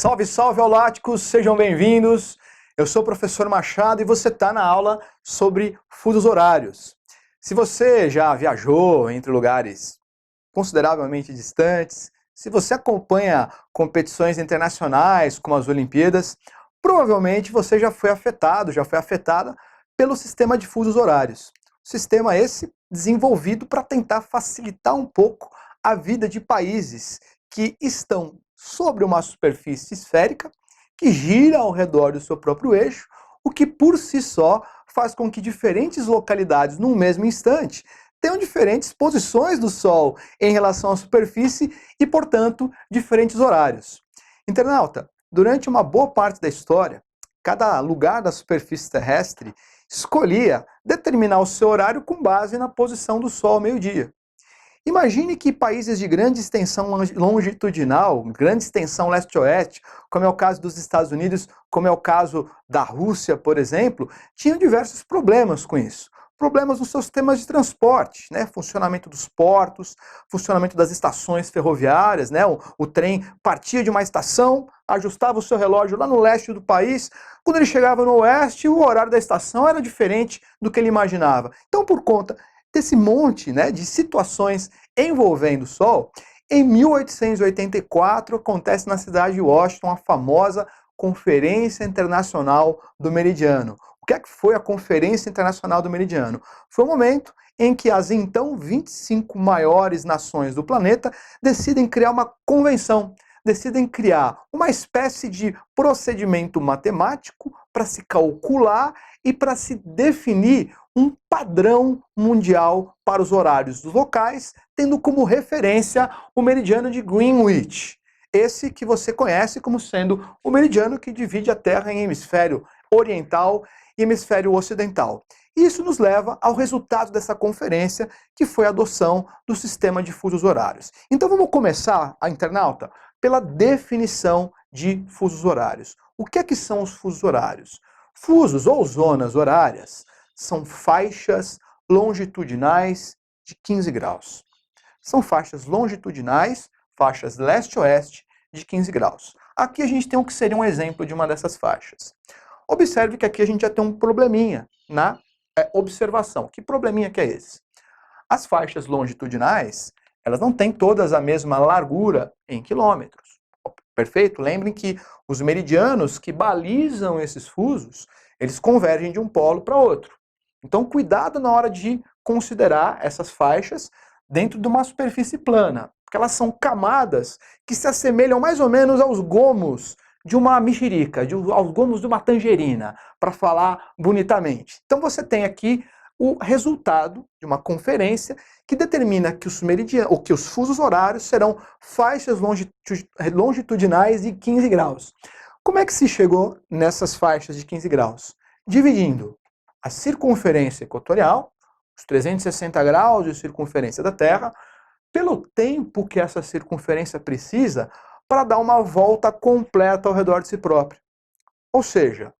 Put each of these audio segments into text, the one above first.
Salve, salve, auláticos! Sejam bem-vindos! Eu sou o professor Machado e você está na aula sobre fusos horários. Se você já viajou entre lugares consideravelmente distantes, se você acompanha competições internacionais como as Olimpíadas, provavelmente você já foi afetada pelo sistema de fusos horários. Sistema esse desenvolvido para tentar facilitar um pouco a vida de países que estão sobre uma superfície esférica que gira ao redor do seu próprio eixo, o que por si só faz com que diferentes localidades num mesmo instante tenham diferentes posições do Sol em relação à superfície e, portanto, diferentes horários. Internauta, durante uma boa parte da história, cada lugar da superfície terrestre escolhia determinar o seu horário com base na posição do Sol ao meio-dia. Imagine que países de grande extensão longitudinal, grande extensão leste-oeste, como é o caso dos Estados Unidos, como é o caso da Rússia, por exemplo, tinham diversos problemas com isso. Problemas nos seus sistemas de transporte, né? Funcionamento dos portos, funcionamento das estações ferroviárias, né? O trem partia de uma estação, ajustava o seu relógio lá no leste do país, quando ele chegava no oeste, o horário da estação era diferente do que ele imaginava. Então, por conta desse monte, né, de situações envolvendo o Sol, em 1884 acontece na cidade de Washington a famosa Conferência Internacional do Meridiano. O que é que foi a Conferência Internacional do Meridiano? Foi o momento em que as então 25 maiores nações do planeta decidem criar uma convenção, decidem criar uma espécie de procedimento matemático para se calcular e para se definir um padrão mundial para os horários dos locais, tendo como referência o meridiano de Greenwich. Esse que você conhece como sendo o meridiano que divide a Terra em hemisfério oriental e hemisfério ocidental. Isso nos leva ao resultado dessa conferência, que foi a adoção do sistema de fusos horários. Então vamos começar, internauta, pela definição de fusos horários. O que é que são os fusos horários? Fusos ou zonas horárias são faixas longitudinais de 15 graus. São faixas longitudinais, faixas leste-oeste de 15 graus. Aqui a gente tem o que seria um exemplo de uma dessas faixas. Observe que aqui a gente já tem um probleminha na observação. Que probleminha que é esse? As faixas longitudinais, elas não têm todas a mesma largura em quilômetros. Perfeito? Lembrem que os meridianos que balizam esses fusos, eles convergem de um polo para outro. Então, cuidado na hora de considerar essas faixas dentro de uma superfície plana, porque elas são camadas que se assemelham mais ou menos aos gomos de uma mexerica, aos gomos de uma tangerina, para falar bonitamente. Então, você tem aqui o resultado de uma conferência que determina que os fusos horários serão faixas longitudinais de 15 graus. Como é que se chegou nessas faixas de 15 graus? Dividindo a circunferência equatorial, os 360 graus de circunferência da Terra, pelo tempo que essa circunferência precisa para dar uma volta completa ao redor de si próprio. Ou seja,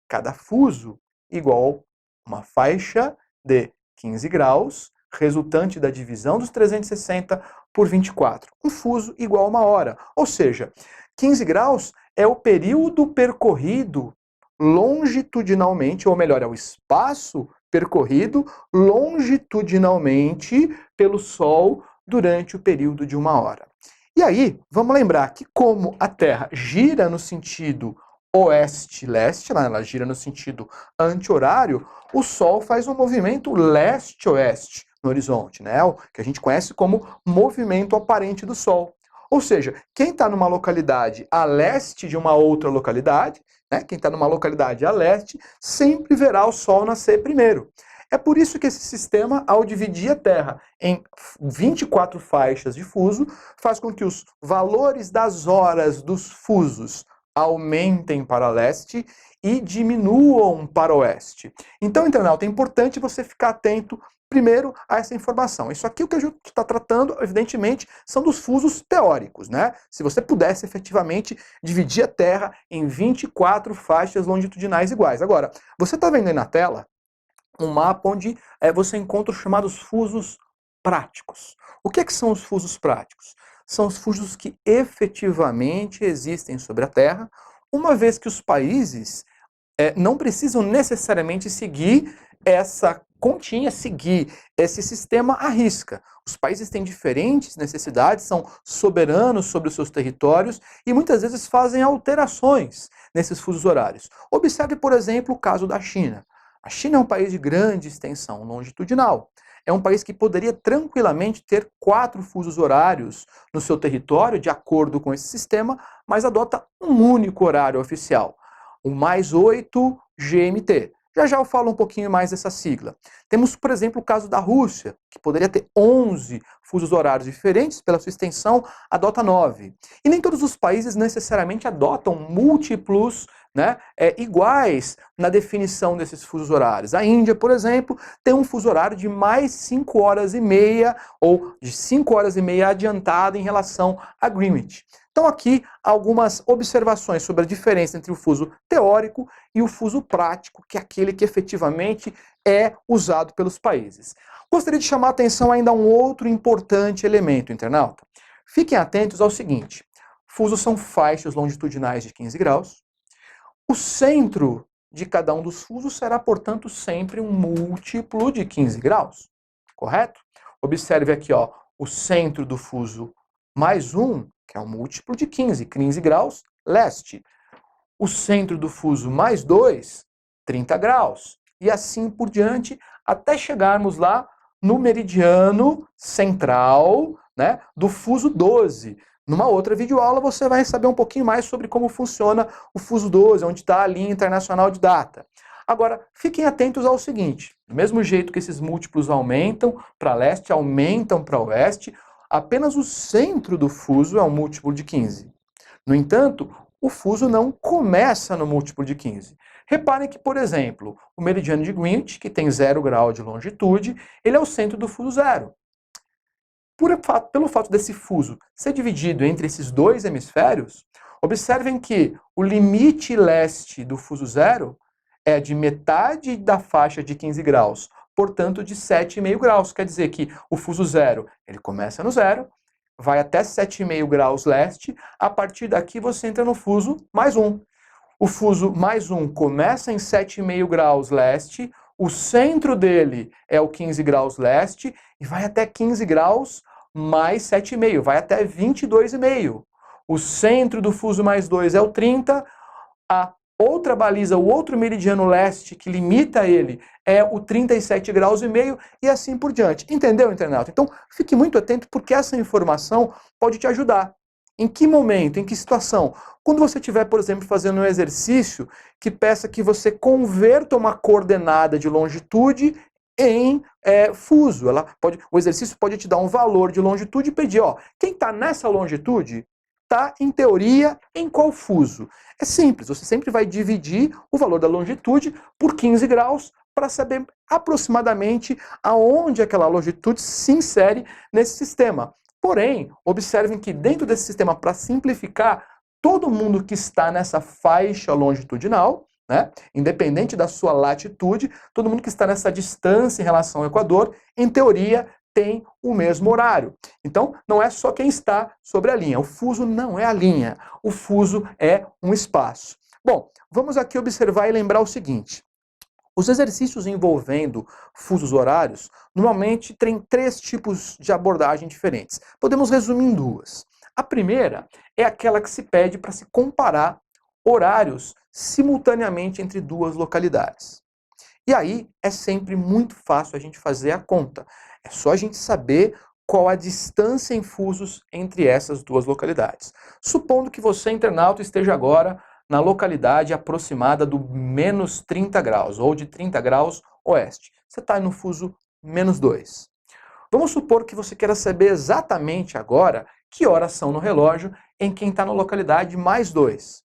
cada fuso igual uma faixa de 15 graus, resultante da divisão dos 360 por 24. Um fuso igual a uma hora. Ou seja, 15 graus é o período percorrido longitudinalmente, ou melhor, é o espaço percorrido longitudinalmente pelo Sol durante o período de uma hora. E aí, vamos lembrar que como a Terra gira no sentido oeste-leste, ela gira no sentido anti-horário, o Sol faz um movimento leste-oeste no horizonte, né? O que a gente conhece como movimento aparente do Sol. Ou seja, quem está numa localidade a leste de uma outra localidade, né? Quem está numa localidade a leste, sempre verá o Sol nascer primeiro. É por isso que esse sistema, ao dividir a Terra em 24 faixas de fuso, faz com que os valores das horas dos fusos aumentem para leste e diminuam para oeste. Então, internauta, é importante você ficar atento primeiro a essa informação. Isso aqui o que a gente está tratando, evidentemente, são dos fusos teóricos, né? Se você pudesse efetivamente dividir a Terra em 24 faixas longitudinais iguais. Agora, você está vendo aí na tela um mapa onde você encontra os chamados fusos práticos. O que é que são os fusos práticos? são os fusos que efetivamente existem sobre a Terra, uma vez que os países não precisam necessariamente seguir essa continha, seguir esse sistema à risca. Os países têm diferentes necessidades, são soberanos sobre os seus territórios e muitas vezes fazem alterações nesses fusos horários. Observe, por exemplo, o caso da China. A China é um país de grande extensão longitudinal. É um país que poderia tranquilamente ter 4 fusos horários no seu território, de acordo com esse sistema, mas adota um único horário oficial, o +8 GMT. Já já eu falo um pouquinho mais dessa sigla. Temos, por exemplo, o caso da Rússia, que poderia ter 11 fusos horários diferentes, pela sua extensão, adota 9. E nem todos os países necessariamente adotam múltiplos iguais na definição desses fusos horários. A Índia, por exemplo, tem um fuso horário de mais 5 horas e meia, ou de 5 horas e meia adiantado em relação a Greenwich. Então aqui algumas observações sobre a diferença entre o fuso teórico e o fuso prático, que é aquele que efetivamente é usado pelos países. Gostaria de chamar a atenção ainda a um outro importante elemento, internauta. Fiquem atentos ao seguinte: fusos são faixas longitudinais de 15 graus. O centro de cada um dos fusos será, portanto, sempre um múltiplo de 15 graus, correto? Observe aqui, ó, o centro do fuso +1, que é um múltiplo de 15 graus leste. O centro do fuso +2, 30 graus. E assim por diante, até chegarmos lá no meridiano central, do fuso 12. Numa outra videoaula você vai saber um pouquinho mais sobre como funciona o fuso 12, onde está a linha internacional de data. Agora, fiquem atentos ao seguinte: do mesmo jeito que esses múltiplos aumentam para leste, aumentam para oeste, apenas o centro do fuso é um múltiplo de 15. No entanto, o fuso não começa no múltiplo de 15. Reparem que, por exemplo, o meridiano de Greenwich, que tem 0 grau de longitude, ele é o centro do fuso 0. Pelo fato desse fuso ser dividido entre esses dois hemisférios, observem que o limite leste do fuso 0 é de metade da faixa de 15 graus, portanto de 7,5 graus. Quer dizer que o fuso 0 ele começa no 0, vai até 7,5 graus leste, a partir daqui você entra no fuso +1. O fuso +1 começa em 7,5 graus leste, o centro dele é o 15 graus leste e vai até 15 graus mais 7,5, vai até 22,5. O centro do fuso +2 é o 30, a outra baliza, o outro meridiano leste que limita ele é o 37 graus e meio e assim por diante. Entendeu, internauta? Então, fique muito atento porque essa informação pode te ajudar. Em que momento, em que situação? Quando você estiver, por exemplo, fazendo um exercício que peça que você converta uma coordenada de longitude em fuso. O exercício pode te dar um valor de longitude e pedir, ó, quem está nessa longitude está, em teoria, em qual fuso? É simples, você sempre vai dividir o valor da longitude por 15 graus para saber aproximadamente aonde aquela longitude se insere nesse sistema. Porém, observem que dentro desse sistema, para simplificar, todo mundo que está nessa faixa longitudinal, independente da sua latitude, todo mundo que está nessa distância em relação ao Equador, em teoria, tem o mesmo horário. Então, não é só quem está sobre a linha. O fuso não é a linha. O fuso é um espaço. Bom, vamos aqui observar e lembrar o seguinte. Os exercícios envolvendo fusos horários normalmente têm 3 tipos de abordagem diferentes. Podemos resumir em 2. A primeira é aquela que se pede para se comparar horários simultaneamente entre 2 localidades. E aí é sempre muito fácil a gente fazer a conta. É só a gente saber qual a distância em fusos entre essas 2 localidades. Supondo que você, internauta, esteja agora na localidade aproximada do -30 graus, ou de 30 graus oeste. Você está no fuso -2. Vamos supor que você queira saber exatamente agora que horas são no relógio em quem está na localidade +2.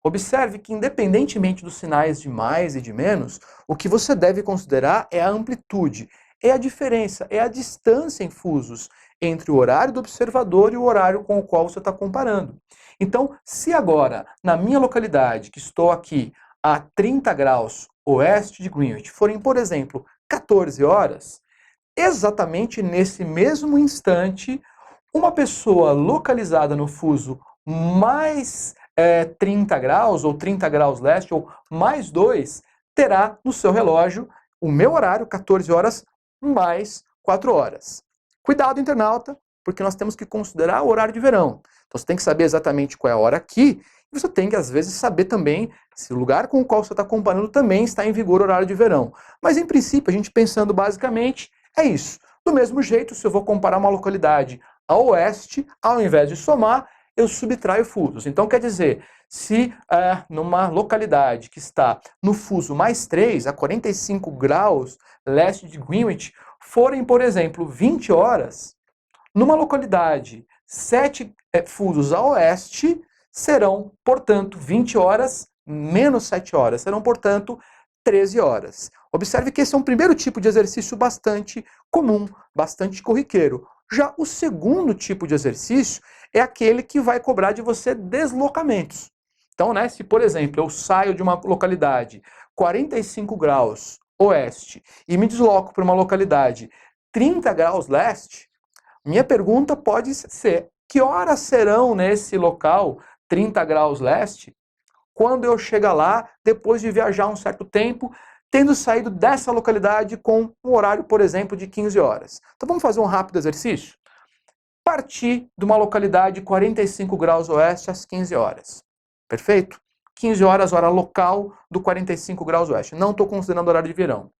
Observe que, independentemente dos sinais de mais e de menos, o que você deve considerar é a amplitude, é a diferença, é a distância em fusos entre o horário do observador e o horário com o qual você está comparando. Então, se agora, na minha localidade, que estou aqui a 30 graus oeste de Greenwich, forem, por exemplo, 14 horas, exatamente nesse mesmo instante, Uma pessoa localizada no fuso mais 30 graus, ou 30 graus leste, ou mais 2, terá no seu relógio o meu horário, 14 horas, mais 4 horas. Cuidado, internauta, porque nós temos que considerar o horário de verão. Então você tem que saber exatamente qual é a hora aqui, e você tem que, às vezes, saber também se o lugar com o qual você está comparando também está em vigor o horário de verão. Mas, em princípio, a gente pensando basicamente, é isso. Do mesmo jeito, se eu vou comparar uma localidade a oeste, ao invés de somar, eu subtraio fusos. Então, quer dizer, se numa localidade que está no fuso mais 3, a 45 graus leste de Greenwich, forem, por exemplo, 20 horas, numa localidade 7 fusos a oeste, serão, portanto, 20 horas menos 7 horas. Serão, portanto, 13 horas. Observe que esse é um primeiro tipo de exercício bastante comum, bastante corriqueiro. Já o segundo tipo de exercício é aquele que vai cobrar de você deslocamentos. Então, né, se, por exemplo, eu saio de uma localidade 45 graus oeste e me desloco para uma localidade 30 graus leste, minha pergunta pode ser: que horas serão nesse local 30 graus leste quando eu chegar lá, depois de viajar um certo tempo, tendo saído dessa localidade com um horário, por exemplo, de 15 horas. Então vamos fazer um rápido exercício? Partir de uma localidade 45 graus oeste às 15 horas. Perfeito? 15 horas, hora local do 45 graus oeste. Não estou considerando horário de verão.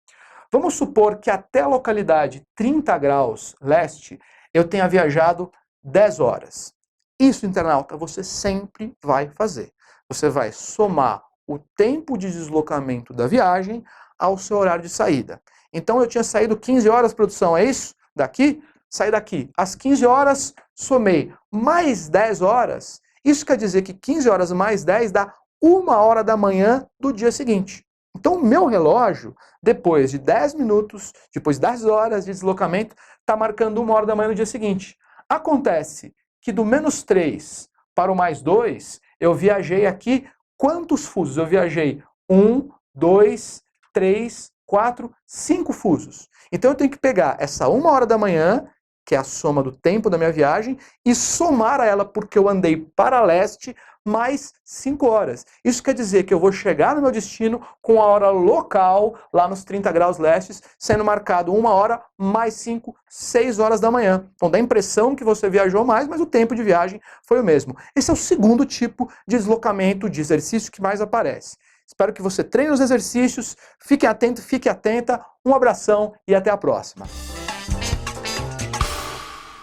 Vamos supor que até a localidade 30 graus leste eu tenha viajado 10 horas. Isso, internauta, você sempre vai fazer. Você vai somar o tempo de deslocamento da viagem ao seu horário de saída. Então eu tinha saído 15 horas, produção, é isso? Daqui? Saí daqui. Às 15 horas, somei mais 10 horas. Isso quer dizer que 15 horas mais 10 dá 1 hora da manhã do dia seguinte. Então o meu relógio, depois de 10 minutos, depois de 10 horas de deslocamento, está marcando 1 hora da manhã no dia seguinte. Acontece que do menos 3 para o mais 2, eu viajei aqui quantos fusos? Eu viajei 1, 2, 3, 4, 5 fusos. Então eu tenho que pegar essa 1 hora da manhã, que é a soma do tempo da minha viagem, e somar a ela, porque eu andei para leste, mais 5 horas. Isso quer dizer que eu vou chegar no meu destino com a hora local, lá nos 30 graus lestes, sendo marcado 1 hora mais 5, 6 horas da manhã. Então dá a impressão que você viajou mais, mas o tempo de viagem foi o mesmo. Esse é o segundo tipo de deslocamento, de exercício que mais aparece. Espero que você treine os exercícios, fique atento, fique atenta, um abração e até a próxima.